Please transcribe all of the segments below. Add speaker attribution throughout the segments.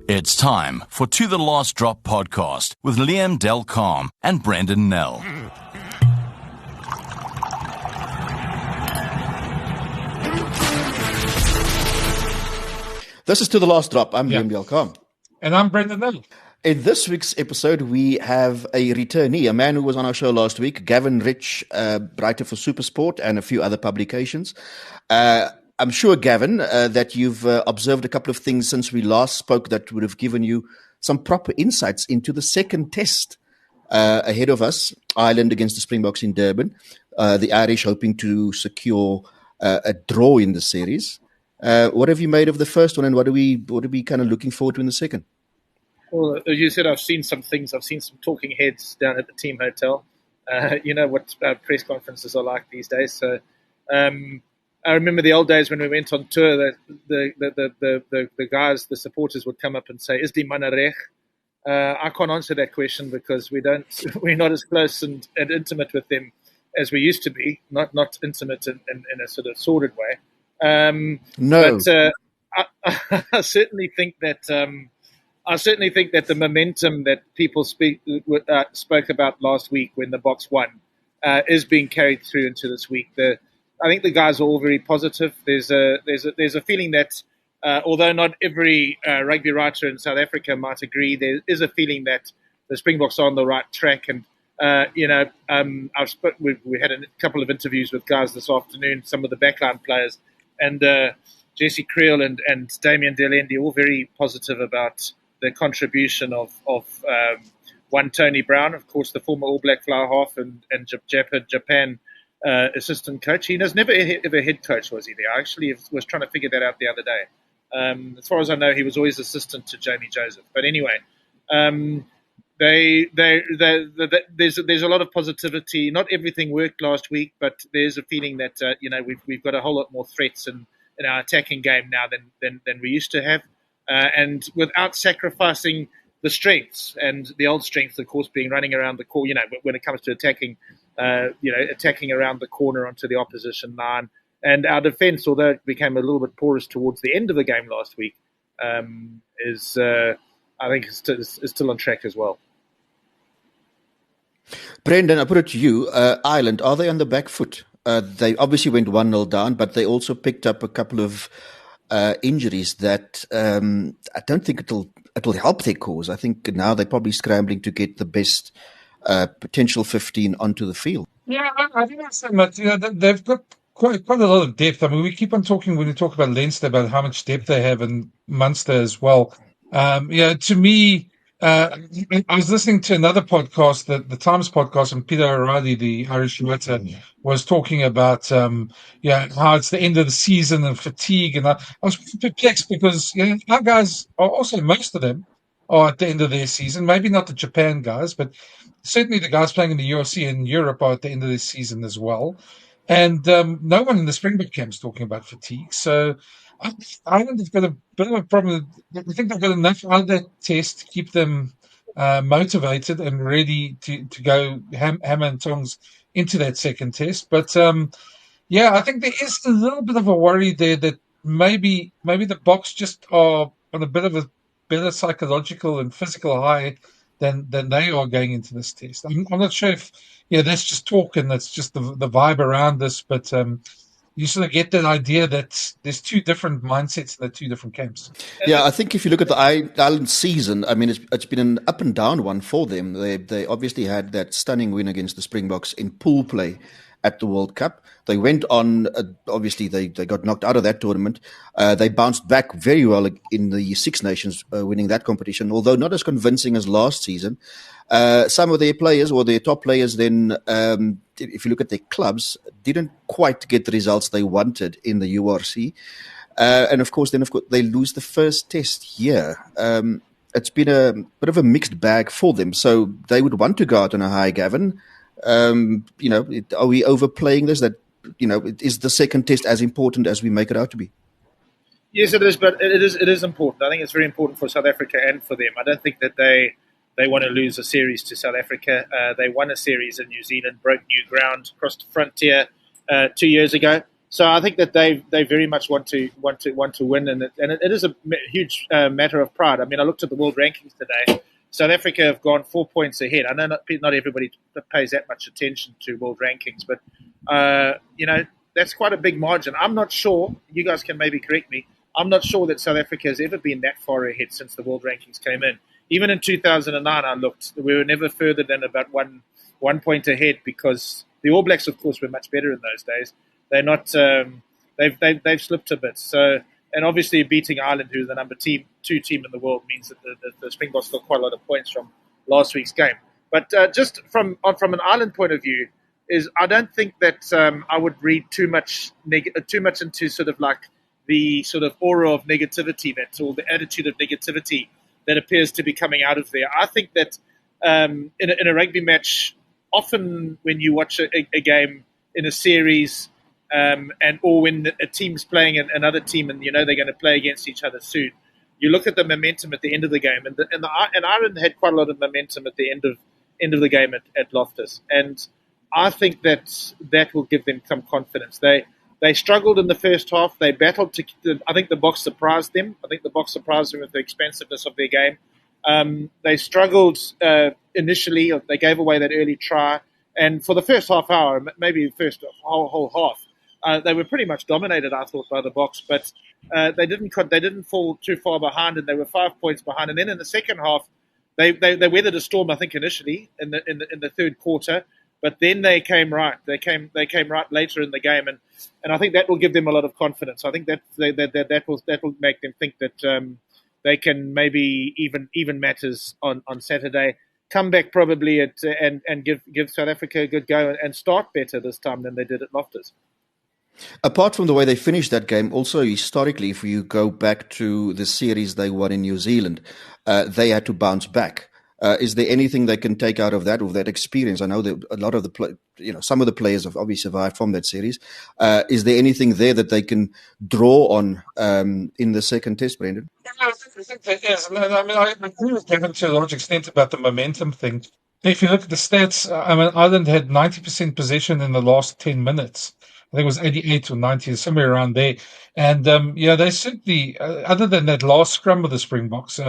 Speaker 1: It's time for To The Last Drop podcast with Liam Delcalm and Brendan Nell.
Speaker 2: This is To The Last Drop. I'm Liam Delcalm.
Speaker 3: And I'm Brendan Nell.
Speaker 2: In this week's episode, we have a returnee, a man who was on our show last week, Gavin Rich, writer for Supersport and a few other publications. I'm sure, Gavin, that you've observed a couple of things since we last spoke that would have given you some proper insights into the second test ahead of us, Ireland against the Springboks in Durban, the Irish hoping to secure a draw in the series. What have you made of the first one, and what are we kind of looking forward to in the second?
Speaker 4: Well, as you said, I've seen some things. I've seen some talking heads down at the team hotel. You know what press conferences are like these days. So I remember the old days when we went on tour. The guys, the supporters, would come up and say, "Is die manne reg?" I can't answer that question because we're not as close and intimate with them as we used to be. Not intimate in a sort of sordid way.
Speaker 2: No,
Speaker 4: but I certainly think that the momentum that people spoke about last week when the Boks won is being carried through into this week. I think the guys are all very positive. There's a feeling that although not every rugby writer in South Africa might agree, there is a feeling that the Springboks are on the right track. And we had a couple of interviews with guys this afternoon, some of the backline players. And Jesse Creel and Damien Delendi all very positive about the contribution of one Tony Brown, of course, the former All Black fly half and Japan assistant coach. He was never ever head coach, was he? There, I actually was trying to figure that out the other day. As far as I know, he was always assistant to Jamie Joseph. But anyway, there's a lot of positivity. Not everything worked last week, but there's a feeling that we've got a whole lot more threats in our attacking game now than we used to have, and without sacrificing the strengths and the old strengths, of course, being running around the corner. When it comes to attacking, attacking around the corner onto the opposition line, and our defence, although it became a little bit porous towards the end of the game last week, is still on track as well.
Speaker 2: Brendan, I put it to you. Ireland, are they on the back foot? They obviously went 1-0 down, but they also picked up a couple of injuries that I don't think it'll help their cause. I think now they're probably scrambling to get the best potential 15 onto the field.
Speaker 3: Yeah, I think that's so much. They've got quite a lot of depth. I mean, we keep on talking when we talk about Leinster about how much depth they have, and Munster as well. To me, I was listening to another podcast, the Times podcast, and Peter O'Reilly, the Irish writer, was talking about how it's the end of the season and fatigue. And I was perplexed because our guys are also, most of them are at the end of their season. Maybe not the Japan guys, but certainly the guys playing in the UFC in Europe are at the end of their season as well. And no one in the Springbok camp is talking about fatigue. So Ireland have got a bit of a problem. I think they've got enough out of that test to keep them motivated and ready to go hammer and tongs into that second test. But I think there is a little bit of a worry there that maybe the Boks just are on a bit of a better psychological and physical high than they are going into this test. I'm not sure if that's just talk and that's just the vibe around this, but you sort of get that idea that there's two different mindsets in the two different camps.
Speaker 2: Yeah, I think if you look at the Ireland season, I mean, it's been an up and down one for them. They obviously had that stunning win against the Springboks in pool play at the World Cup. They went on, obviously they got knocked out of that tournament. They bounced back very well in the Six Nations, winning that competition, although not as convincing as last season. Some of their players, or their top players, then, if you look at their clubs, didn't quite get the results they wanted in the URC. And of course, they lose the first test here. It's been a bit of a mixed bag for them. So they would want to go out on a high, Gavin. Are we overplaying this? That, is the second test as important as we make it out to be?
Speaker 4: Yes, it is, but it is important. I think it's very important for South Africa and for them. I don't think that they want to lose a series to South Africa. They won a series in New Zealand, broke new ground, crossed the frontier 2 years ago. So I think that they very much want to win, and it is a huge matter of pride. I mean, I looked at the world rankings today. South Africa have gone 4 points ahead. I know not everybody pays that much attention to world rankings, but that's quite a big margin. I'm not sure. You guys can maybe correct me. I'm not sure that South Africa has ever been that far ahead since the world rankings came in. Even in 2009, I looked. We were never further than about one point ahead, because the All Blacks, of course, were much better in those days. They're not. They've slipped a bit. So, and obviously beating Ireland, who's the number 2 team in the world, means that the Springboks got quite a lot of points from last week's game. But just from an Ireland point of view, is I don't think that I would read too much into sort of like the sort of aura of negativity or the attitude of negativity that appears to be coming out of there. I think that in a rugby match, often when you watch a game in a series, or when a team's playing another team and they're going to play against each other soon, you look at the momentum at the end of the game, and Ireland had quite a lot of momentum at the end of the game at Loftus, and I think that will give them some confidence. They struggled in the first half. They battled I think the Boks surprised them. I think the Boks surprised them with the expansiveness of their game. They struggled initially. They gave away that early try, and for the first half hour, maybe the first whole half, they were pretty much dominated, I thought, by the Boks. But they didn't fall too far behind, and they were 5 points behind. And then in the second half, they weathered a storm, I think, initially in the third quarter. But then they came right. They came right later in the game, and I think that will give them a lot of confidence. I think that will make them think that they can maybe even matters on Saturday. Come back probably and give South Africa a good go and start better this time than they did at Loftus.
Speaker 2: Apart from the way they finished that game, also historically, if you go back to the series they won in New Zealand, they had to bounce back. Is there anything they can take out of that experience? I know that a lot of some of the players have obviously survived from that series. Is there anything there that they can draw on in the second test, Brendan?
Speaker 3: Yeah, I think there is. I agree with Gavin to a large extent about the momentum thing. If you look at the stats, Ireland had 90% possession in the last 10 minutes. I think it was 88 or 90, somewhere around there. And they certainly, other than that last scrum with the Springboks,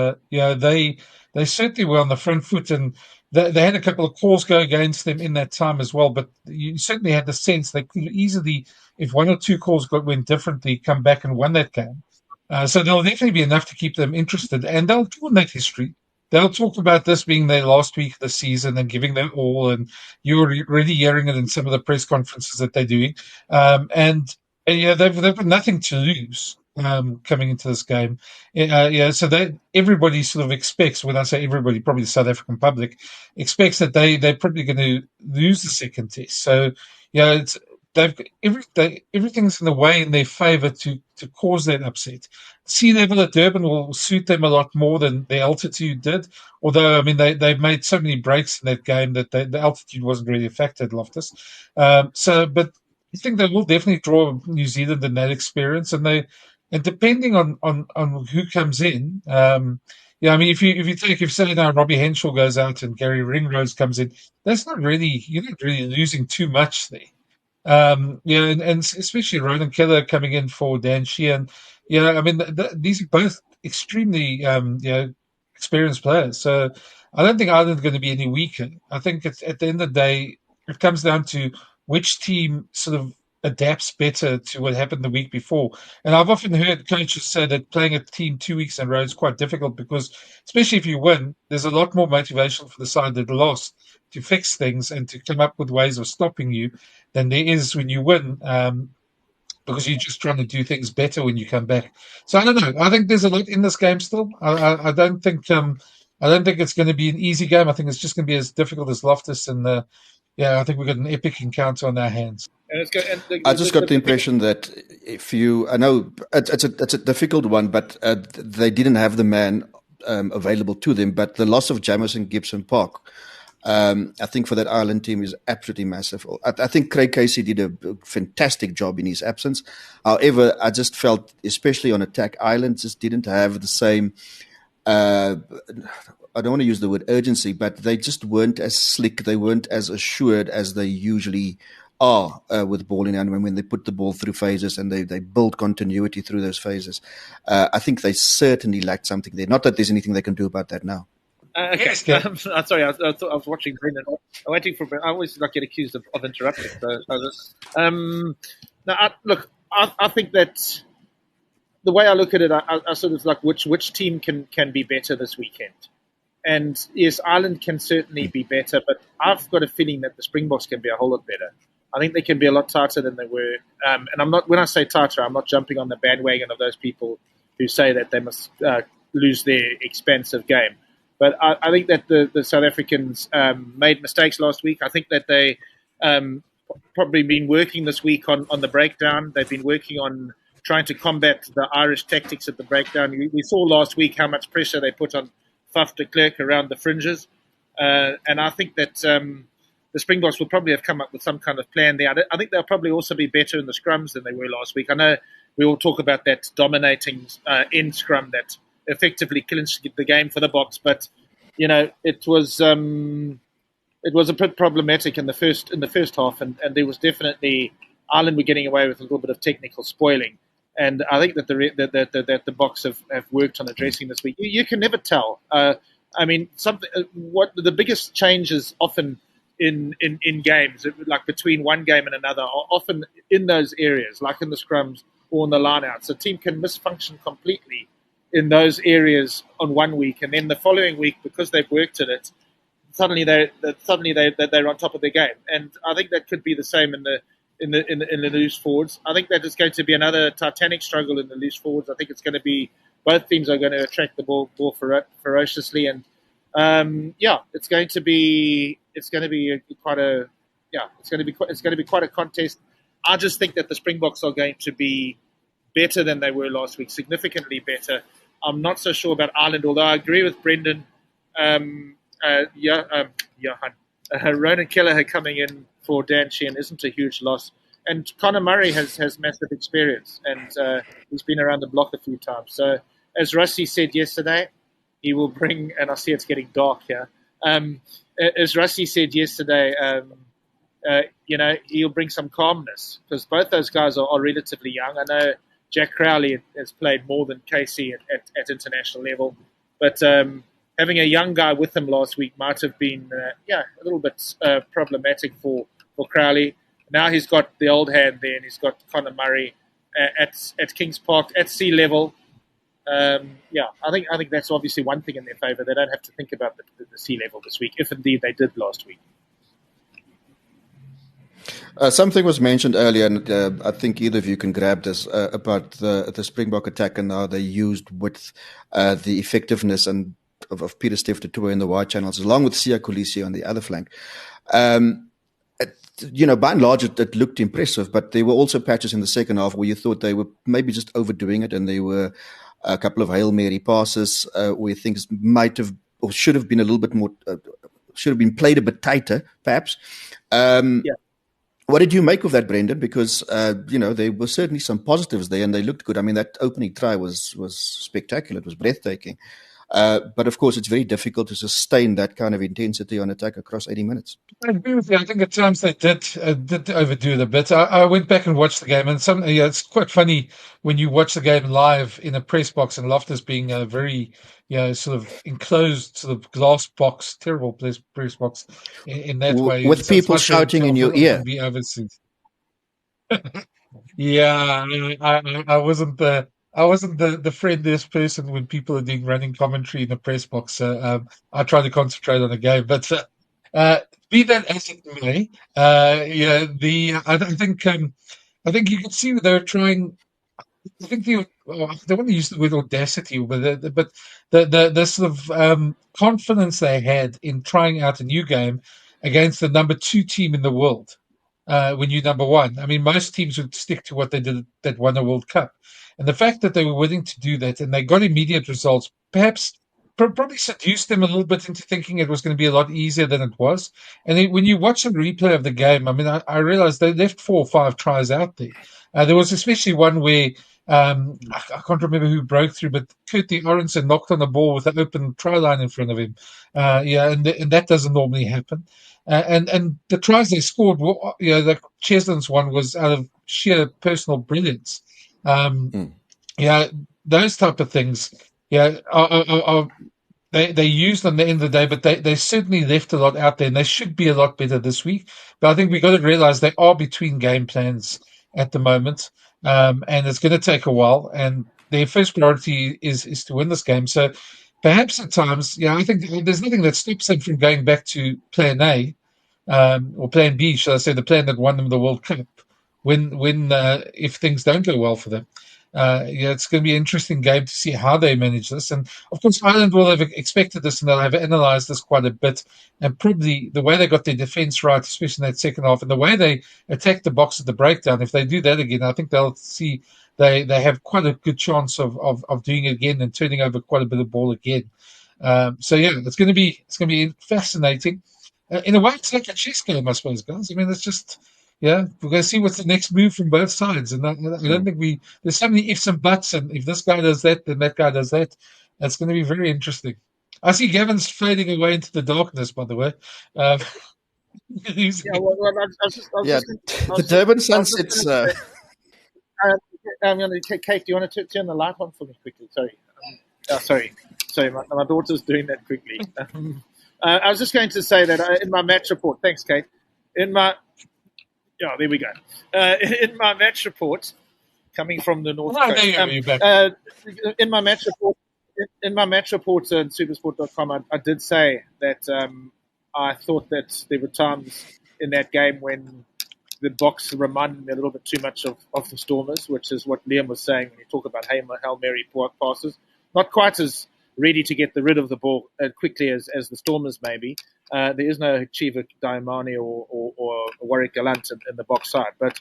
Speaker 3: they certainly were on the front foot, and they had a couple of calls go against them in that time as well. But you certainly had the sense they could easily, if one or two calls went differently, come back and won that game. So there'll definitely be enough to keep them interested, and they'll draw on that history. They'll talk about this being their last week of the season and giving their all, and you're already hearing it in some of the press conferences that they're doing. They've got nothing to lose coming into this game. So everybody sort of expects, when I say everybody, probably the South African public, expects that they're probably going to lose the second test. So, they've got everything's in the way in their favour to cause that upset. Sea level at Durban will suit them a lot more than the altitude did. Although, they've made so many breaks in that game that the altitude wasn't really a factor at Loftus. But I think they will definitely draw New Zealand in that experience, and depending on who comes in. If say now Robbie Henshaw goes out and Gary Ringrose comes in, you're not really losing too much there. And especially Ronan Keller coming in for Dan Sheehan. These are both extremely experienced players. So I don't think Ireland are going to be any weaker. I think it's, at the end of the day, it comes down to which team sort of adapts better to what happened the week before. And I've often heard coaches say that playing a team 2 weeks in a row is quite difficult because, especially if you win, there's a lot more motivation for the side that lost to fix things and to come up with ways of stopping you than there is when you win, because you're just trying to do things better when you come back. So I don't know. I think there's a lot in this game still. I don't think it's going to be an easy game. I think it's just going to be as difficult as Loftus, and I think we've got an epic encounter on our hands.
Speaker 2: I just got the impression that I know it's a difficult one, but they didn't have the man available to them. But the loss of Jamison Gibson Park, I think for that Ireland team is absolutely massive. I think Craig Casey did a fantastic job in his absence. However, I just felt, especially on attack, Ireland just didn't have the same. I don't want to use the word urgency, but they just weren't as slick. They weren't as assured as they usually are with ball in hand when they put the ball through phases and they build continuity through those phases. I think they certainly lacked something there. Not that there's anything they can do about that now.
Speaker 4: Okay.
Speaker 3: Yes, Kev.
Speaker 4: I'm sorry, I thought I was watching Brendan. I'm waiting for. I always get accused of interrupting. I think that the way I look at it, I sort of like which team can be better this weekend. And yes, Ireland can certainly be better, but I've got a feeling that the Springboks can be a whole lot better. I think they can be a lot tighter than they were. And I'm not. When I say tighter, I'm not jumping on the bandwagon of those people who say that they must lose their expansive game. But I think that the South Africans made mistakes last week. I think that they probably been working this week on the breakdown. They've been working on trying to combat the Irish tactics at the breakdown. We saw last week how much pressure they put on Faf de Klerk around the fringes. And I think that the Springboks will probably have come up with some kind of plan there. I think they'll probably also be better in the scrums than they were last week. I know we all talk about that dominating end scrum that effectively clinched the game for the Boks, but it was a bit problematic in the first half, and there was definitely Ireland were getting away with a little bit of technical spoiling. And I think that the Boks have worked on addressing this week. You can never tell. What the biggest changes often in games, like between one game and another, are often in those areas, like in the scrums or in the lineouts. A team can misfunction completely in those areas on one week, and then the following week, because they've worked at it, suddenly they're on top of their game. And I think that could be the same in the loose forwards. I think that is going to be another titanic struggle in the loose forwards. I think it's going to be both teams are going to attract the ball ferociously, and it's going to be quite a contest. I just think that the Springboks are going to be better than they were last week, significantly better. I'm not so sure about Ireland, although I agree with Brendan. Ronan Kelleher coming in for Dan Sheehan isn't a huge loss. And Conor Murray has massive experience, and he's been around the block a few times. So, as Rusty said yesterday, he will bring, and I see it's getting dark here. As Rusty said yesterday, he'll bring some calmness, because both those guys are relatively young. I know Jack Crowley has played more than Casey at international level, but having a young guy with him last week might have been a little bit problematic for Crowley. Now he's got the old hand there, and he's got Conor Murray at Kings Park at sea level. I think that's obviously one thing in their favour. They don't have to think about the sea level this week, if indeed they did last week.
Speaker 2: Something was mentioned earlier, and I think either of you can grab this, about the Springbok attack and how they used with the effectiveness of Peter Steph in the wide channels, along with Siya Kolisi on the other flank. By and large, it looked impressive, but there were also patches in the second half where you thought they were maybe just overdoing it, and there were a couple of Hail Mary passes where things might have or should have been a little bit more, should have been played a bit tighter, perhaps. What did you make of that, Brendan? Because, there were certainly some positives there, and they looked good. I mean, that opening try was spectacular. It was breathtaking. But, of course, it's very difficult to sustain that kind of intensity on attack across 80 minutes.
Speaker 3: I agree with you. I think at times they did overdo it a bit. I went back and watched the game, and it's quite funny when you watch the game live in a press box, and Loftus being a very sort of enclosed sort of glass box, terrible press box in that way.
Speaker 2: With people shouting in your ear.
Speaker 3: Be overseen. Yeah, I wasn't the friendliest person when people are doing running commentary in the press box. So I try to concentrate on the game. But be that as it may, I think you can see that they were trying. I think they don't want to use the word audacity, but the sort of confidence they had in trying out a new game against the number 2 team in the world. When you're number 1, I mean, most teams would stick to what they did that won a World Cup, and the fact that they were willing to do that and they got immediate results, perhaps probably seduced them a little bit into thinking it was going to be a lot easier than it was. And then when you watch a replay of the game, I mean, I realized they left 4 or 5 tries out there. There was especially one where I can't remember who broke through, but Curtly Orenson knocked on the ball with an open try line in front of him. And that doesn't normally happen. And the tries they scored, the Cheslin's one was out of sheer personal brilliance. Yeah, those type of things. Yeah, they used them at the end of the day, but they certainly left a lot out there, and they should be a lot better this week. But I think we've got to realize they are between game plans at the moment, and it's going to take a while. And their first priority is to win this game. So perhaps at times, I think there's nothing that stops them from going back to Plan A, or Plan B, shall I say, the plan that won them the World Cup. When if things don't go well for them. It's going to be an interesting game to see how they manage this. And of course, Ireland will have expected this and they'll have analysed this quite a bit. And probably the way they got their defence right, especially in that second half, and the way they attacked the box at the breakdown, if they do that again, I think they'll see they have quite a good chance of doing it again and turning over quite a bit of ball again. It's going to be fascinating. In a way, it's like a chess game, I suppose, guys. I mean, it's just. Yeah, we're going to see what's the next move from both sides. And I don't think there's so many ifs and buts. And if this guy does that, then that guy does that. It's going to be very interesting. I see Gavin's fading away into the darkness, by the way.
Speaker 2: The Durban sunsets.
Speaker 4: I'm going to Kate. Do you want to turn the light on for me quickly? Sorry. My daughter's doing that quickly. I was just going to say that in my match report. Thanks, Kate. There we go. In my match report, coming from the North Coast, in my match report on Supersport.com, I did say that I thought that there were times in that game when the box reminded me a little bit too much of the Stormers, which is what Liam was saying when you talk about Hail Mary passes. Not quite as ready to get rid of the ball quickly as the Stormers maybe. There is no Chiva Diamani or Warwick Gallant in the box side, but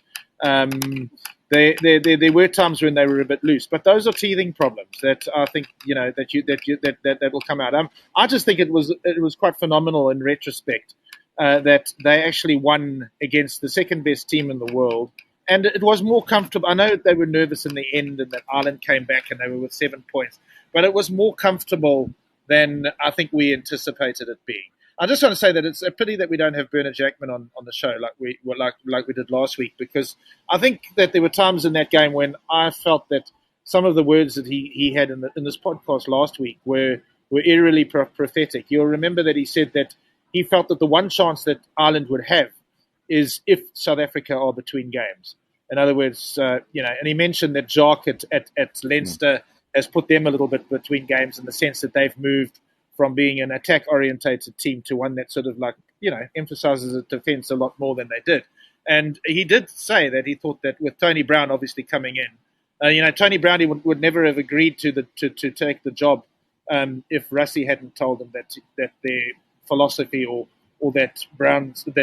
Speaker 4: there were times when they were a bit loose. But those are teething problems that I think that will come out. I just think it was quite phenomenal in retrospect that they actually won against the second best team in the world. And it was more comfortable. I know they were nervous in the end and that Ireland came back and they were with 7 points. But it was more comfortable than I think we anticipated it being. I just want to say that it's a pity that we don't have Bernard Jackman on the show like we did last week, because I think that there were times in that game when I felt that some of the words that he had in this podcast last week were eerily prophetic. You'll remember that he said that he felt that the one chance that Ireland would have is if South Africa are between games. In other words, and he mentioned that Jacques at Leinster has put them a little bit between games in the sense that they've moved from being an attack-orientated team to one that sort of emphasizes the defense a lot more than they did. And he did say that he thought that with Tony Brown obviously coming in, Tony Brown would never have agreed to take the job if Rassie hadn't told him that their philosophy or that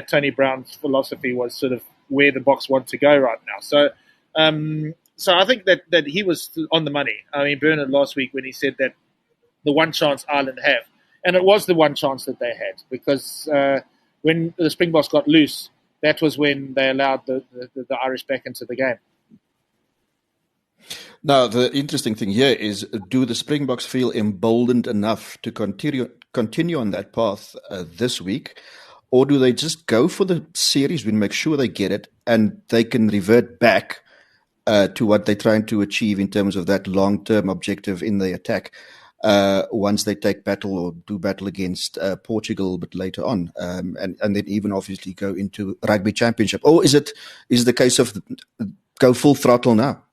Speaker 4: Tony Brown's philosophy was sort of where the Boks want to go right now. So I think that he was on the money. I mean, Bernard last week when he said that the one chance Ireland have, and it was the one chance that they had, because when the Springboks got loose, that was when they allowed the Irish back into the game.
Speaker 2: Now, the interesting thing here is, do the Springboks feel emboldened enough to continue on that path this week, or do they just go for the series win, make sure they get it, and they can revert back to what they're trying to achieve in terms of that long-term objective in the attack once they take battle or do battle against Portugal a bit later on, and then even obviously go into Rugby Championship? Or is it the case of go full throttle now?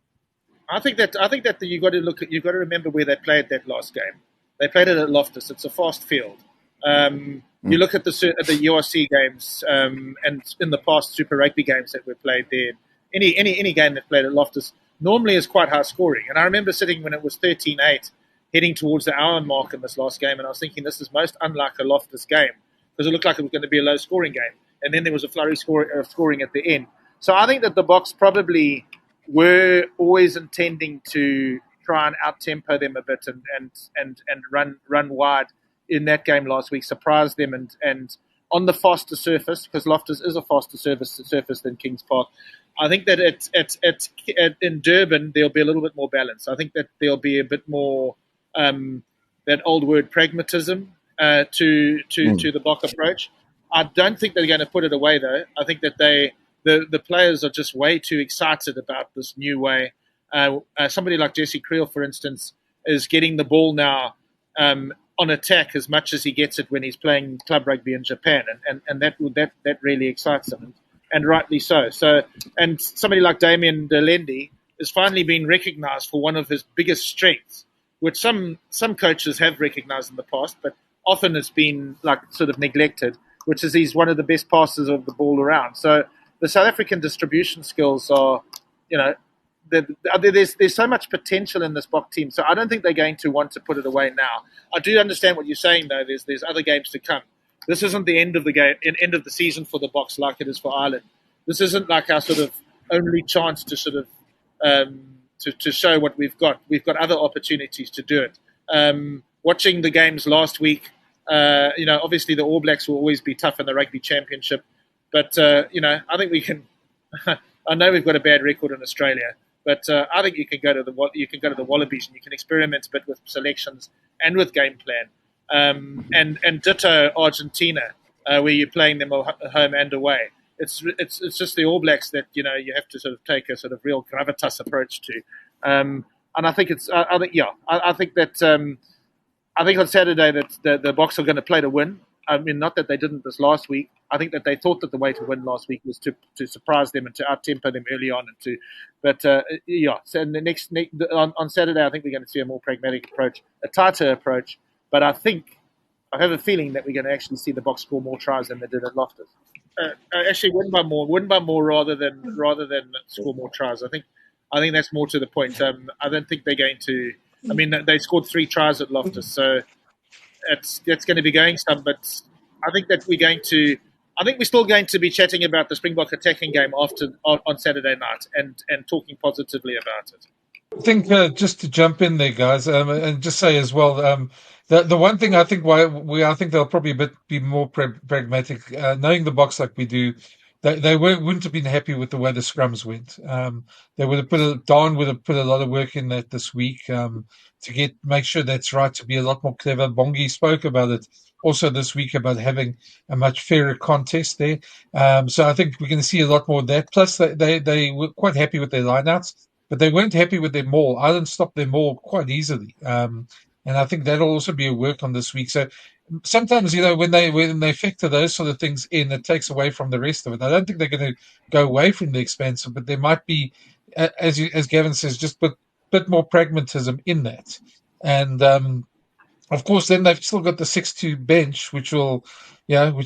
Speaker 4: I think that you've got to remember where they played that last game. They played it at Loftus. It's a fast field. You look at the URC games and in the past Super Rugby games that were played there. Any game that played at Loftus normally is quite high scoring. And I remember sitting when it was 13-8, heading towards the hour mark in this last game, and I was thinking this is most unlike a Loftus game because it looked like it was going to be a low scoring game. And then there was a flurry of scoring at the end. So I think that the Boks probably were always intending to try and out-tempo them a bit and run wide in that game last week, surprise them and on the faster surface, because Loftus is a faster surface than Kings Park. I think that in Durban there'll be a little bit more balance. I think that there'll be a bit more that old word pragmatism to the Bok approach. I don't think they're going to put it away though. I think that the players are just way too excited about this new way. Somebody like Jesse Creel, for instance, is getting the ball now on attack as much as he gets it when he's playing club rugby in Japan, and that really excites him, and rightly so. And somebody like Damien Delendi is finally being recognised for one of his biggest strengths, which some coaches have recognised in the past, but often it's been like sort of neglected, which is he's one of the best passers of the ball around. So the South African distribution skills are, there's so much potential in this Bok team. So I don't think they're going to want to put it away now. I do understand what you're saying, though. There's other games to come. This isn't the end of the end of the season for the Boks like it is for Ireland. This isn't like our sort of only chance to sort of to show what we've got. We've got other opportunities to do it. Watching the games last week, obviously the All Blacks will always be tough in the Rugby Championship, but I think we can. I know we've got a bad record in Australia, but I think you can go to the Wallabies and you can experiment a bit with selections and with game plan. And ditto Argentina, where you're playing them home and away. It's just the All Blacks that you have to sort of take a sort of real gravitas approach to. And I think I think on Saturday that the Boks are going to play to win. I mean, not that they didn't this last week. I think that they thought that the way to win last week was to surprise them and to out-tempo them early on. So in the on Saturday, I think we're going to see a more pragmatic approach, a tighter approach. But I have a feeling that we're going to actually see the Boks score more tries than they did at Loftus. Actually, win by more rather than score more tries. I think that's more to the point. I don't think they're going to. I mean, they scored 3 tries at Loftus, so it's going to be going some. But I think that we're still going to be chatting about the Springbok attacking game on Saturday night and talking positively about it.
Speaker 3: I think just to jump in there, guys, and just say as well, the one thing I think I think they'll probably be more pragmatic, knowing the Boks like we do. They wouldn't have been happy with the way the scrums went. They would have Don would have put a lot of work in that this week to make sure that's right, to be a lot more clever. Bongi spoke about it also this week about having a much fairer contest there. So I think we're going to see a lot more of that. Plus, they were quite happy with their lineouts, but they weren't happy with their maul. Ireland stopped their maul quite easily. And I think that'll also be a work on this week. So sometimes, when they factor those sort of things in, it takes away from the rest of it. I don't think they're going to go away from the expansive, but there might be, as Gavin says, just a bit more pragmatism in that. And of course, then they've still got the 6-2 bench, which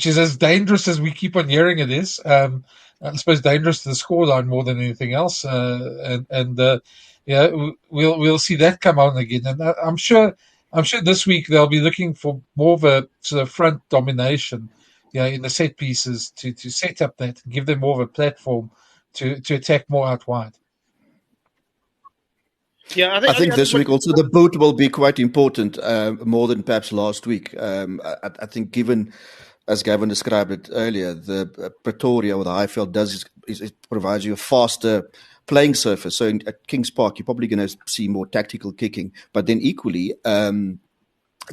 Speaker 3: is as dangerous as we keep on hearing it is. I suppose dangerous to the scoreline more than anything else. We'll see that come on again. And I'm sure this week they'll be looking for more of a sort of front domination, in the set pieces to set up that and give them more of a platform to attack more out wide.
Speaker 4: Yeah,
Speaker 2: I think this week also the boot will be quite important, more than perhaps last week. I think, given, as Gavin described it earlier, the Pretoria or the Highveld it provides you a faster playing surface. So at Kings Park, you're probably going to see more tactical kicking, but then equally,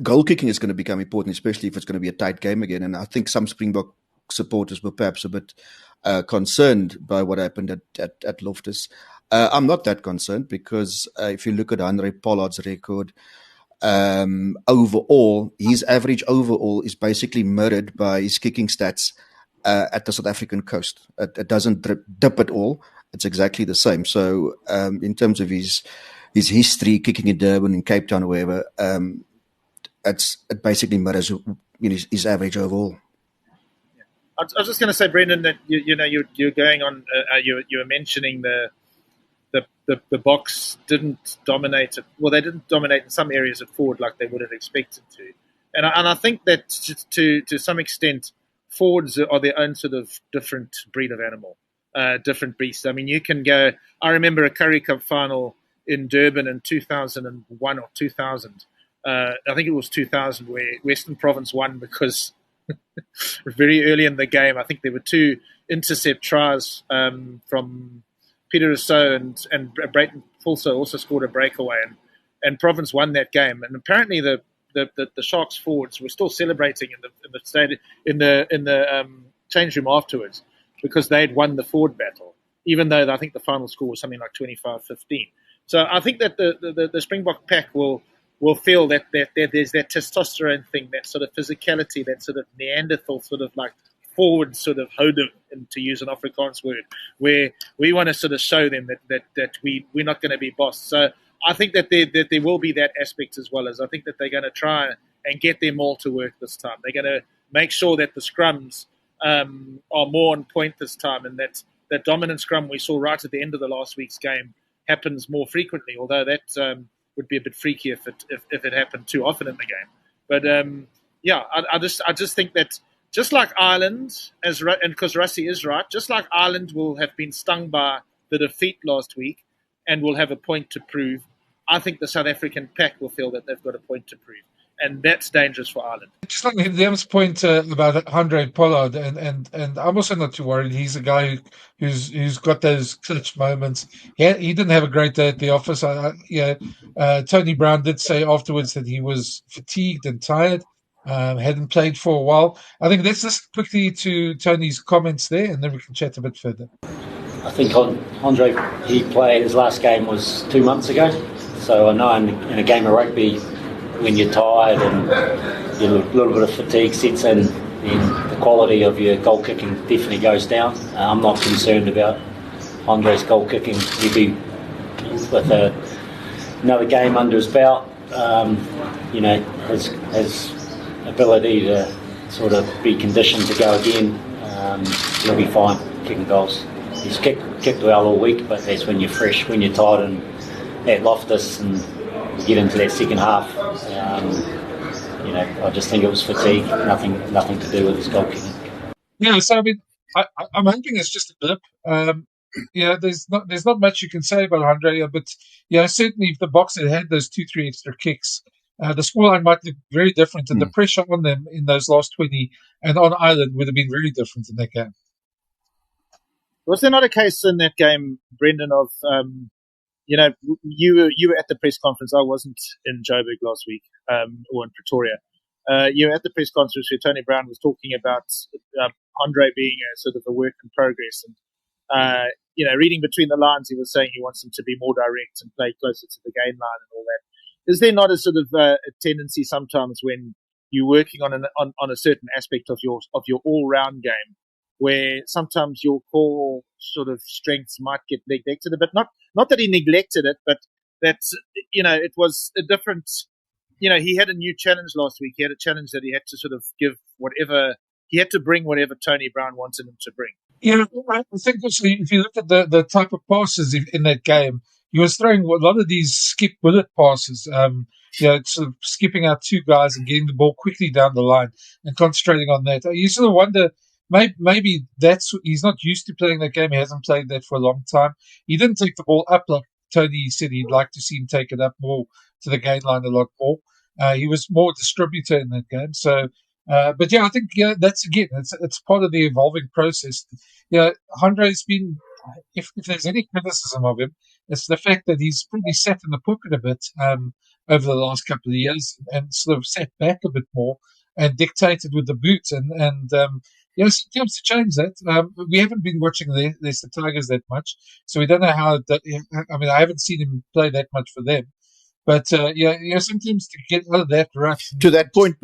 Speaker 2: goal kicking is going to become important, especially if it's going to be a tight game again. And I think some Springbok supporters were perhaps a bit concerned by what happened at Loftus. I'm not that concerned because if you look at Andre Pollard's record, overall, his average overall is basically mirrored by his kicking stats at the South African coast. It doesn't dip at all. It's exactly the same. So in terms of his history, kicking in Durban, in Cape Town, or wherever, it basically mirrors his average overall.
Speaker 4: I was just going to say, Brendan, that you're going on. You were mentioning the Boks didn't dominate it. Well, they didn't dominate in some areas at forward like they would have expected to, and I think that to some extent, forwards are their own sort of different breed of animal, different beast. I mean, you can go. I remember a Currie Cup final in Durban in 2001 or 2000. I think it was 2000 where Western Province won because very early in the game. I think there were 2 intercept tries from Peter Rousseau and Brayton Fulso also scored a breakaway, and Province won that game. And apparently the Sharks forwards were still celebrating in the change room afterwards because they'd won the forward battle, even though I think the final score was something like 25-15. So I think that the Springbok pack will feel that there's that testosterone thing, that sort of physicality, that sort of Neanderthal sort of like forward sort of houding, to use an Afrikaans word, where we want to sort of show them that we're not going to be bossed. So I think that there will be that aspect, as well as I think that they're going to try and get their maul to work this time. They're going to make sure that the scrums are more on point this time, and that dominant scrum we saw right at the end of the last week's game happens more frequently, although that would be a bit freaky if it happened too often in the game. But I just think that just like Ireland, and because Rassie is right, just like Ireland will have been stung by the defeat last week and will have a point to prove, I think the South African pack will feel that they've got a point to prove. And that's dangerous for Ireland.
Speaker 3: Just like Liam's point about Andre Pollard, and I'm also not too worried. He's a guy who's got those clutch moments. He didn't have a great day at the office. Tony Brown did say afterwards that he was fatigued and tired, hadn't played for a while. I think let's just quickly to Tony's comments there, and then we can chat a bit further.
Speaker 5: I think Andre, he played, his last game was 2 months ago. So I know in a game of rugby, when you're tired and a little bit of fatigue sets in, then the quality of your goal kicking definitely goes down. I'm not concerned about Andre's goal kicking. He'll be with another game under his belt. His ability to sort of be conditioned to go again. He'll be fine kicking goals. He's kicked well all week, but that's when you're fresh, when you're tired and at Loftus and you get into that second half. I just think it was fatigue, nothing to do with his goal kicking.
Speaker 3: Yeah, so I mean, I'm hoping it's just a blip. There's not much you can say about Andre, but certainly if the Boxers had those 2-3 extra kicks, the scoreline might look very different, and the pressure on them in those last 20 and on Ireland would have been very different in that game.
Speaker 4: Was there not a case in that game, Brendan, of you were at the press conference. I wasn't in Joburg last week, or in Pretoria. You were at the press conference where Tony Brown was talking about Andre being a sort of a work in progress, and reading between the lines, he was saying he wants him to be more direct and play closer to the game line and all that. Is there not a sort of a tendency sometimes when you're working on a certain aspect of your all round game, where sometimes your core sort of strengths might get neglected a bit? Not that he neglected it, but that, it was a different, he had a new challenge last week. He had a challenge that he had to sort of he had to bring whatever Tony Brown wanted him to bring.
Speaker 3: Yeah, I think also if you look at the type of passes in that game, he was throwing a lot of these skip bullet passes, sort of skipping out 2 guys and getting the ball quickly down the line and concentrating on that. You sort of wonder, maybe he's not used to playing that game. He hasn't played that for a long time. He didn't take the ball up like Tony said he'd like to see him take it up more to the gain line a lot more. He was more distributor in that game. So, I think that's again, it's part of the evolving process. Andre's been, if there's any criticism of him, it's the fact that he's probably sat in the pocket a bit over the last couple of years and sort of sat back a bit more and dictated with the boot and it's time to change that. We haven't been watching the Tigers that much, so we don't know how. I haven't seen him play that much for them, but sometimes to get out of that rut.
Speaker 2: To that point,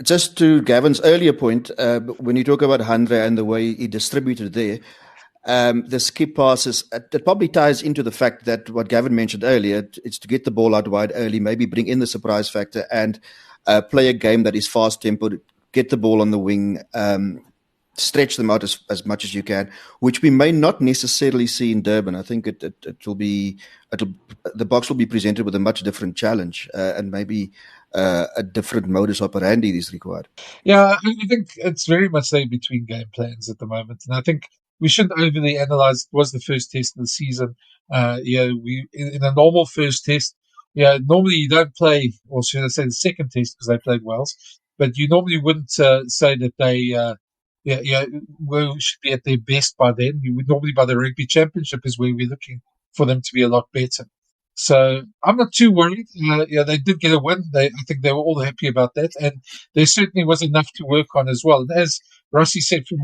Speaker 2: just to Gavin's earlier point, when you talk about Andre and the way he distributed there, the skip passes, it probably ties into the fact that what Gavin mentioned earlier, it's to get the ball out wide early, maybe bring in the surprise factor and play a game that is fast-tempoed, get the ball on the wing, stretch them out as much as you can, which we may not necessarily see in Durban. I think the Box will be presented with a much different challenge and maybe a different modus operandi is required.
Speaker 3: Yeah, I think it's very much there between game plans at the moment, and I think we shouldn't overly analyze. It was the first test of the season. We in a normal first test. Normally you don't play, or should I say the second test because they played Wales. but you normally wouldn't say that they should be at their best by then. You would normally, by the rugby championship, is where we're looking for them to be a lot better. So I'm not too worried. They did get a win. I think they were all happy about that, and there certainly was enough to work on as well. And as Rossi said from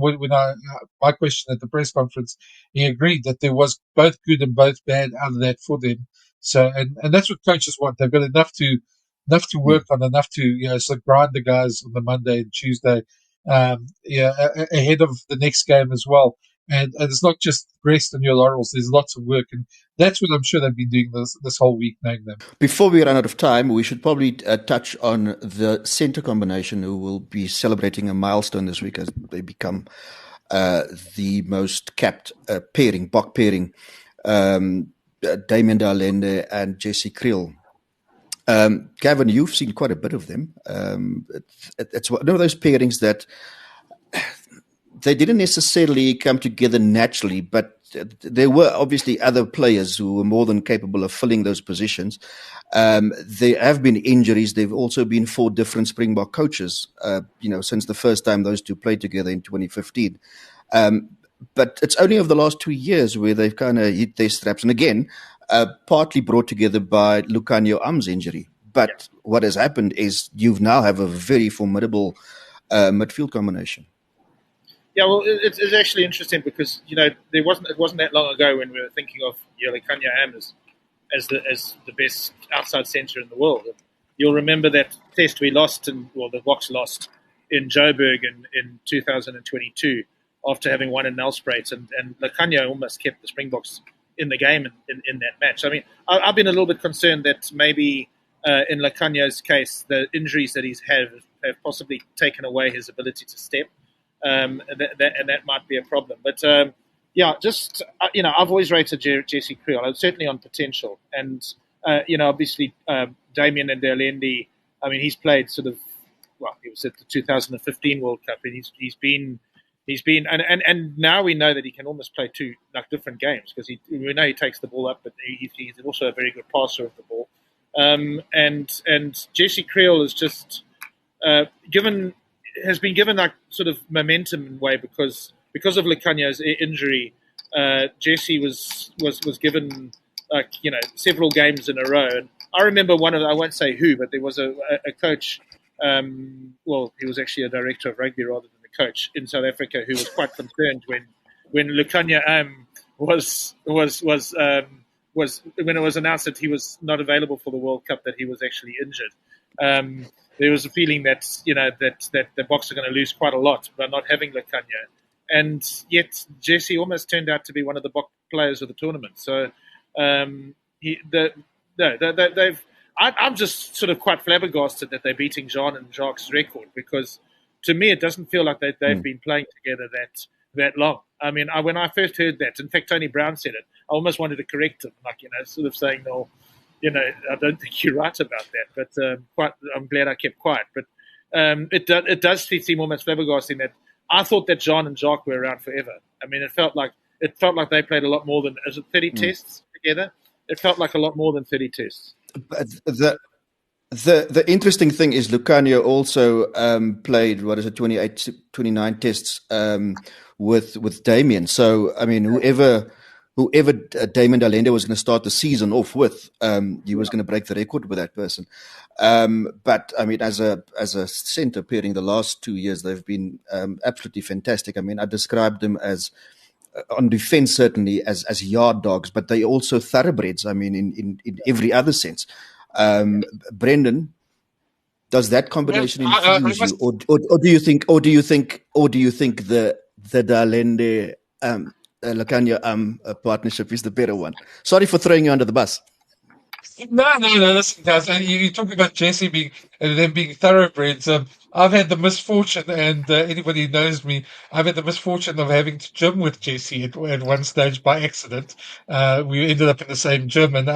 Speaker 3: my question at the press conference, he agreed that there was both good and both bad out of that for them. So and that's what coaches want. They've got enough to work on, enough to sort of grind the guys on the Monday and Tuesday, ahead of the next game as well. And it's not just rest on your laurels. There's lots of work, and that's what I'm sure they've been doing this whole week, knowing them.
Speaker 2: Before we run out of time, we should probably touch on the centre combination who will be celebrating a milestone this week as they become the most capped pairing, Bok pairing, Damian de Allende and Jesse Kriel. Gavin, you've seen quite a bit of them. It's one of those pairings that they didn't necessarily come together naturally, but there were obviously other players who were more than capable of filling those positions. There have been injuries. There have also been 4 different Springbok coaches, since the first time those two played together in 2015. But it's only over the last 2 years where they've kind of hit their straps. And again, partly brought together by Lukhanyo Am's injury. But what has happened is you now have a very formidable midfield combination.
Speaker 4: Yeah, well, it's actually interesting because it wasn't that long ago when we were thinking of Lukhanyo Am as the best outside centre in the world. You'll remember that test we lost, the Boks lost in Joburg in 2022 after having won in Nelspruit, and Lukhanyo almost kept the Springboks in the game in that match. I mean, I've been a little bit concerned that maybe in Lukhanyo's case, the injuries that he's had have possibly taken away his ability to step. And that might be a problem. But I've always rated Jesse Kriel, certainly on potential, and obviously Damian and de Allende. I mean, he's played he was at the 2015 World Cup, and he's been, and now we know that he can almost play 2 different games because we know he takes the ball up, but he's also a very good passer of the ball. And Jesse Kriel is just has been given sort of momentum in a way because of Lukhanyo's injury. Jesse was given several games in a row, and I remember I won't say who, but there was a coach. He was actually a director of rugby rather than a coach in South Africa who was quite concerned when Lukhanyo was when it was announced that he was not available for the World Cup, that he was actually injured. There was a feeling that that the Boks are going to lose quite a lot by not having Lukhanyo, and yet Jesse almost turned out to be one of the Bok players of the tournament. So I'm just sort of quite flabbergasted that they're beating Jean and Jacques' record, because to me it doesn't feel like they've been playing together that long. I mean, when I first heard that, in fact, Tony Brown said it, I almost wanted to correct him, sort of saying, no, I don't think you're right about that. But I'm glad I kept quiet. But it does seem almost flabbergasting that I thought that Jean and Jacques were around forever. I mean, it felt like they played a lot more than 30 tests together. It felt like a lot more than 30 tests.
Speaker 2: But the interesting thing is Lukhanyo also played 29 tests with Damian. So I mean, whoever Damian de Allende was going to start the season off with, he was going to break the record with that person. But I mean, as a centre pairing, the last 2 years they've been absolutely fantastic. I mean, I described them as on defense certainly as yard dogs, but they also thoroughbreds. I mean, in every other sense. Brendan, does that combination infuse you, or do you think the de Allende Lukhanyo partnership is the better one? Sorry for throwing you under the bus.
Speaker 3: No. Listen, guys, you talk about Jesse them being thoroughbreds. I've had the misfortune, and anybody who knows me, I've had the misfortune of having to gym with Jesse at one stage by accident. We ended up in the same gym, and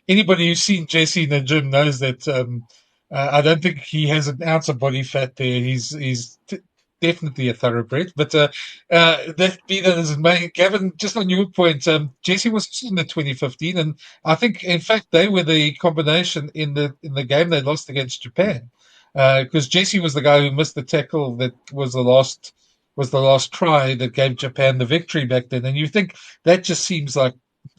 Speaker 3: anybody who's seen Jesse in the gym knows that I don't think he has an ounce of body fat there. He's definitely a thoroughbred. But that be that as it may, Gavin, just on your point, Jesse was in the 2015, and I think in fact they were the combination in the game they lost against Japan. because Jesse was the guy who missed the tackle that was the last try that gave Japan the victory back then. And you think that just seems like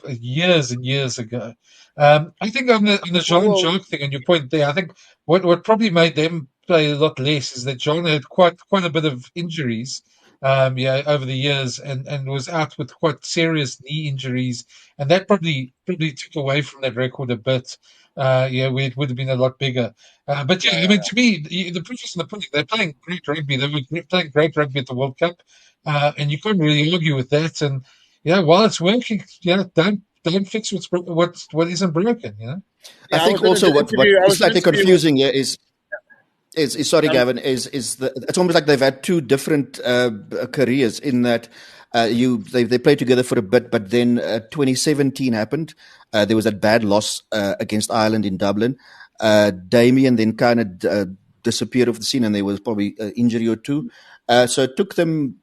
Speaker 3: years and years ago. I think on the Jean-Jacques thing, and your point there, I think what probably made them play a lot less is that Jean had quite a bit of injuries, over the years, and was out with quite serious knee injuries, and that probably took away from that record a bit. Where it would have been a lot bigger. But yeah, I mean, to me, the proof is in the pudding. They're playing great rugby. They were playing great rugby at the World Cup, and you can't really argue with that. And while it's working, don't fix what isn't broken.
Speaker 2: I think also what is slightly confusing here is sorry, Gavin, is it's almost like they've had two different careers in that they played together for a bit, but then 2017 happened. There was that bad loss against Ireland in Dublin. Damien then kind of disappeared off the scene, and there was probably an injury or two. So it took them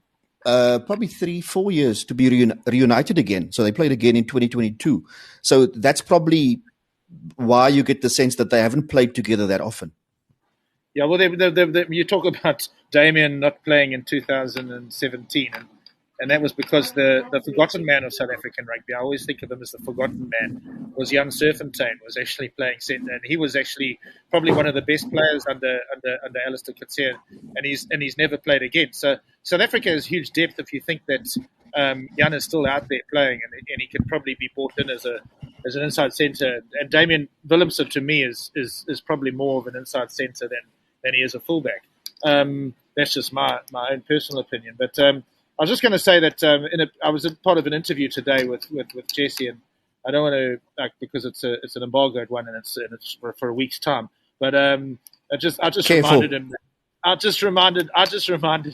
Speaker 2: probably 3-4 years to be reunited again. So they played again in 2022. So that's probably why you get the sense that they haven't played together that often.
Speaker 4: Yeah, well, you talk about Damien not playing in 2017, and that was because the forgotten man of South African rugby, I always think of him as the forgotten man, was Jan Serfontein, was actually playing centre, and he was actually probably one of the best players under Alistair Coetzee, and he's never played again. So South Africa has huge depth if you think that Jan is still out there playing, and he could probably be brought in as an inside centre. And Damien Willemse, to me, is probably more of an inside centre than he is a fullback. That's just my own personal opinion. But I was just going to say that I was a part of an interview today with Jesse, and I don't want to because it's an embargoed one and it's for a week's time. But I just reminded him. I just reminded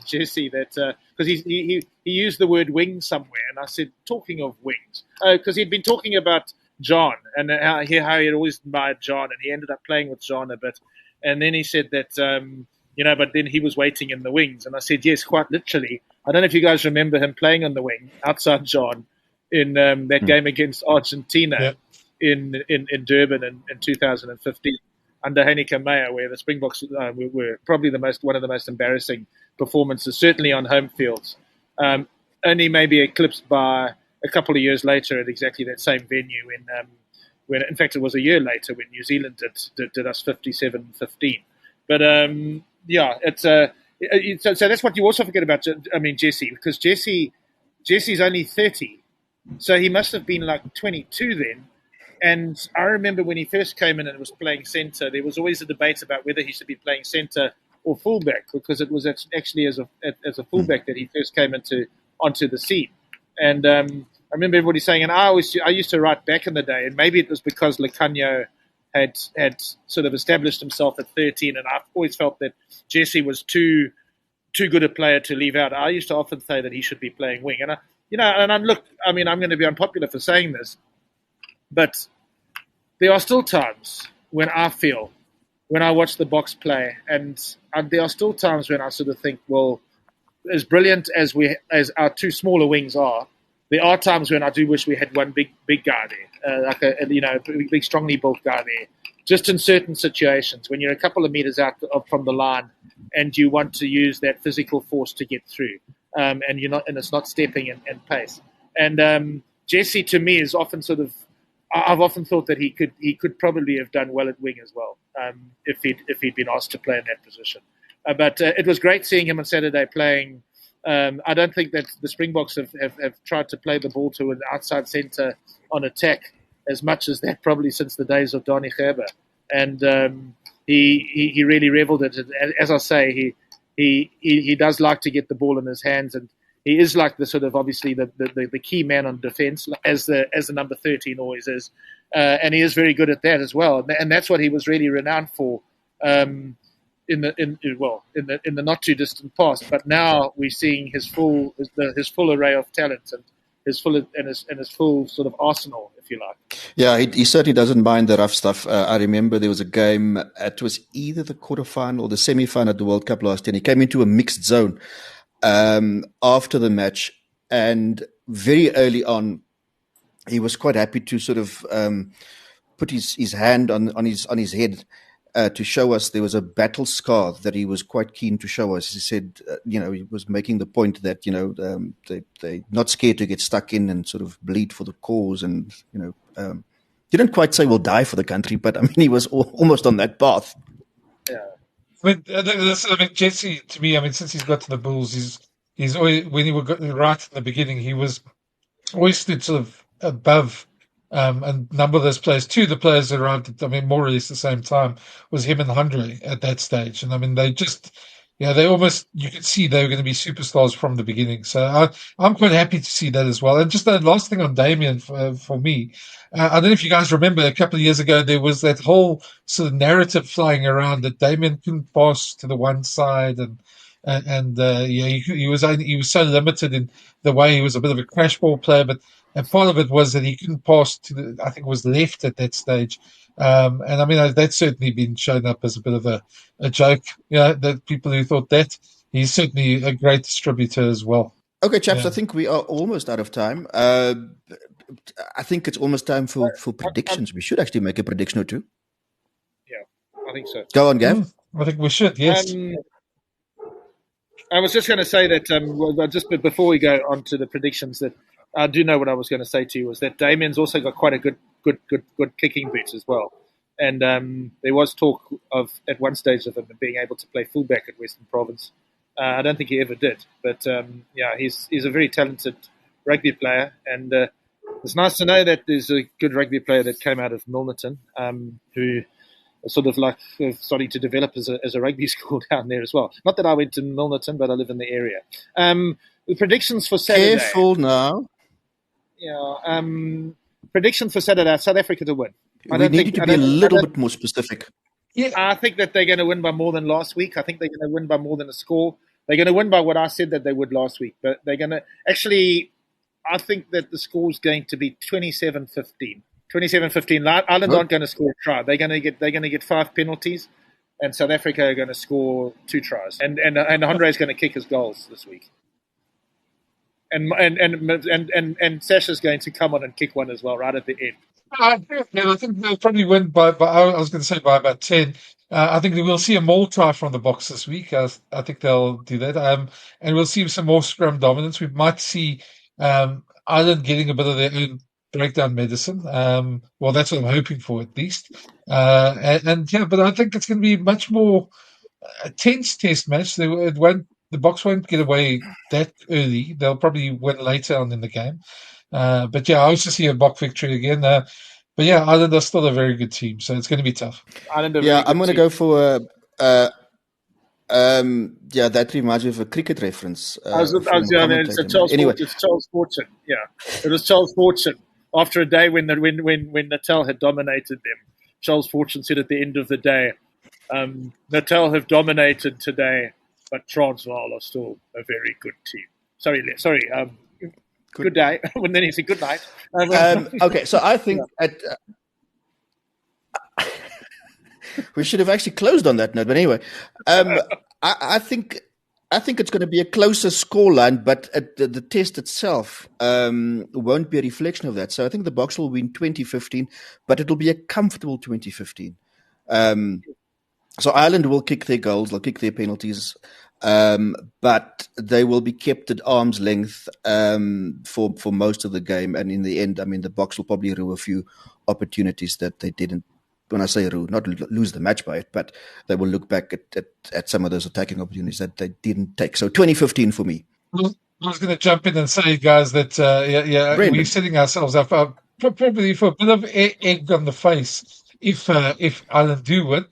Speaker 4: Jesse that because he used the word wing somewhere, and I said, talking of wings, because he'd been talking about John and how he had always admired John, and he ended up playing with John a bit. And then he said that, but then he was waiting in the wings. And I said, yes, quite literally. I don't know if you guys remember him playing on the wing outside John in that game against Argentina in Durban in 2015 under Heineke Meyer, where the Springboks were probably one of the most embarrassing performances, certainly on home fields. Only maybe eclipsed by a couple of years later at exactly that same venue when in fact it was a year later when New Zealand did us 57-15. But it's so that's what you also forget about. I mean, Jesse, because Jesse's only 30, so he must have been like 22 then. And I remember when he first came in and was playing centre, there was always a debate about whether he should be playing centre or fullback, because it was actually as a fullback that he first came onto the scene. And I remember everybody saying, and I used to write back in the day, and maybe it was because Lecanio had sort of established himself at 13, and I've always felt that Jesse was too good a player to leave out. I used to often say that he should be playing wing, and I'm going to be unpopular for saying this, but there are still times when I watch the Boks play, and there are still times when I sort of think, well, as brilliant as our two smaller wings are, there are times when I do wish we had one big guy there, like a big, strongly built guy there. Just in certain situations, when you're a couple of meters out from the line, and you want to use that physical force to get through, and it's not stepping in pace. And Jesse, to me, is often sort of. I've often thought that he could probably have done well at wing as well, if he'd been asked to play in that position. But it was great seeing him on Saturday playing. I don't think that the Springboks have tried to play the ball to an outside centre on attack as much as that probably since the days of Donny Gerber. And he really revelled it. As I say, he does like to get the ball in his hands, and he is like the sort of obviously the key man on defence, as the number 13 always is, and he is very good at that as well. And that's what he was really renowned for. In the not too distant past, but now we're seeing his full array of talent and his full sort of arsenal, if you like.
Speaker 2: Yeah, he certainly doesn't mind the rough stuff. I remember there was a game. It was either the quarterfinal or the semi-final at the World Cup last year. And he came into a mixed zone after the match, and very early on, he was quite happy to sort of put his hand on his head. to show us there was a battle scar that he was quite keen to show us. He said, he was making the point that, they're not scared to get stuck in and sort of bleed for the cause. And, he didn't quite say we'll die for the country, but I mean, he was almost on that path.
Speaker 4: Yeah.
Speaker 3: Jesse, to me, since he's got to the Bulls, he's always, when he was right in the beginning, he was always stood sort of above a number of those players. Two of the players that arrived at, more or less the same time, was him and Andre at that stage. And they just, they almost, you could see they were going to be superstars from the beginning. So I'm quite happy to see that as well. And just the last thing on Damien for me, I don't know if you guys remember a couple of years ago, there was that whole sort of narrative flying around that Damien couldn't pass to the one side he was so limited in the way he was a bit of a crash ball player, and part of it was that he couldn't pass to I think it was left at that stage. That's certainly been shown up as a bit of a joke, that people who thought that. He's certainly a great distributor as well.
Speaker 2: Okay, chaps, I think we are almost out of time. I think it's almost time for predictions. We should actually make a prediction or two.
Speaker 4: Yeah, I think so.
Speaker 2: Go on, Gav.
Speaker 3: I think we should, yes.
Speaker 4: I was just going to say that just before we go on to the predictions, that I do know what I was going to say to you was that Damien's also got quite a good kicking boot as well. And there was talk of at one stage of him being able to play fullback at Western Province. I don't think he ever did, but he's a very talented rugby player, and it's nice to know that there's a good rugby player that came out of Milnerton, who is sort of like starting to develop as a rugby school down there as well. Not that I went to Milnerton, but I live in the area. The predictions for Saturday.
Speaker 2: Careful now.
Speaker 4: Yeah. Predictions for Saturday: South Africa to win.
Speaker 2: We need to be a little bit more specific.
Speaker 4: Yeah, I think that they're going to win by more than last week. I think they're going to win by more than a score. They're going to win by what I said that they would last week. But they're going to actually, I think that the score is going to be 27-15. 27-15. Ireland aren't going to score a try. They're going to get 5 penalties, and South Africa are going to score 2 tries. And Andre is going to kick his goals this week. And Sasha's going to come on and kick one as well right at the end.
Speaker 3: I think they'll probably win by I was going to say by about 10. I think we'll see a maul try from the box this week. I think they'll do that. And we'll see some more scrum dominance. We might see Ireland getting a bit of their own breakdown medicine. Well, that's what I'm hoping for at least. But I think it's going to be much more a tense test match. The box won't get away that early. They'll probably win later on in the game. I also see a Bock victory again. Ireland are still a very good team, so it's going to be tough.
Speaker 2: I'm going to go for that reminds me of a cricket reference.
Speaker 4: It's Charles Fortune. Yeah, it was Charles Fortune. After a day when Natal had dominated them, Charles Fortune said at the end of the day, Natal have dominated today, but Transvaal are still a very good team. Sorry. Good day. And then he said good night.
Speaker 2: Okay, so I think we should have actually closed on that note. But anyway, I think it's going to be a closer scoreline, but the test itself won't be a reflection of that. So I think the Boks will win 20-15, but it'll be a comfortable 20-15. So Ireland will kick their goals, they'll kick their penalties, but they will be kept at arm's length for most of the game. And in the end, the Boks will probably rue a few opportunities that they didn't. When I say rue, not lose the match by it, but they will look back at some of those attacking opportunities that they didn't take. So 20-15 for me.
Speaker 3: I was going to jump in and say, guys, that we're setting ourselves up probably for a bit of egg on the face if Ireland do win.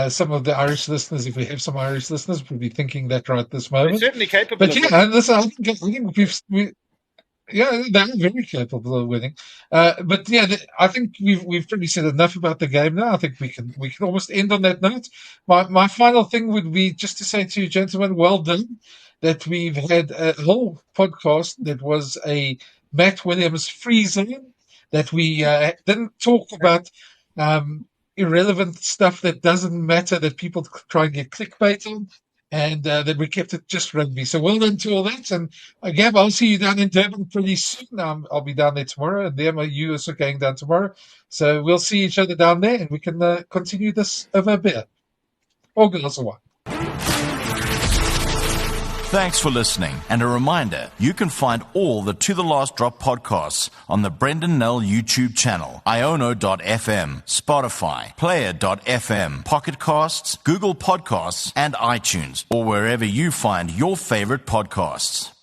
Speaker 3: Some of the Irish listeners, if we have some Irish listeners, will be thinking that right this moment.
Speaker 4: They're certainly capable.
Speaker 3: But I think they're very capable of winning. I think we've pretty said enough about the game now. I think we can almost end on that note. My final thing would be just to say to you, gentlemen, well done that we've had a whole podcast that was a Matt Williams free zone, that we didn't talk about irrelevant stuff that doesn't matter, that people try and get clickbait on. and then we kept it just rugby. So well done to all that. And Gav, I'll see you down in Durban pretty soon. I'll be down there tomorrow, and them are you also going down tomorrow. So we'll see each other down there, and we can continue this over a beer or glass of wine.
Speaker 1: Thanks for listening, and a reminder, you can find all the To The Last Drop podcasts on the Brendan Nell YouTube channel, iono.fm, Spotify, Player.fm, Pocket Casts, Google Podcasts, and iTunes, or wherever you find your favorite podcasts.